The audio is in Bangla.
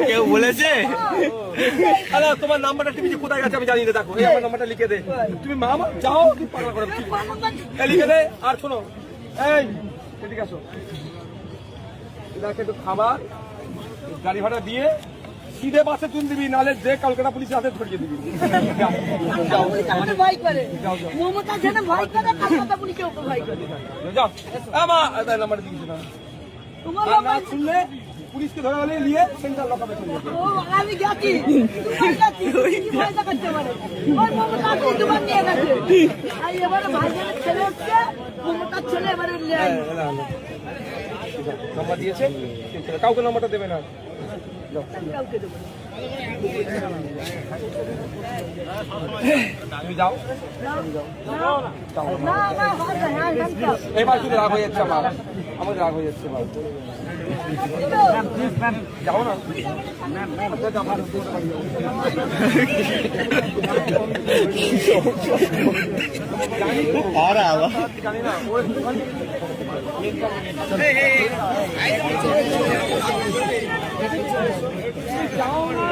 কেউ বলেছে তোমার নাম্বারটা তুমি কোথায় গেছে আমি জানি না। দেখো এই আমার নাম্বারটা লিখে দে, তুমি মামা যাও পাগলা করে লিখে দে। আর শোনো, এই ঠিক আসো, একটু খাবার গাড়ি ভাড়া দিয়ে সিধে বাসে তুলে দিবি, নাহলে যে কলকাতা পুলিশের হাতে ধরিয়ে দিবি। নাম্বার দিয়েছে না, না শুনলে পুলিশকে ধরে হলে নিয়ে সেন্ট্রাল লকাপে চলে যাবে। আমি গেছি এবারে ভাইজানের ছেলে হচ্ছে মমতার ছেলে, এবারে নাম্বার দিয়েছে, কাউকে নাম্বারটা দেবে না। তুমি যাও, এবার শুধু রাগ হয়ে যাচ্ছে আমার রাগ হয়ে যাচ্ছে। যাও না, জানি না যাও না।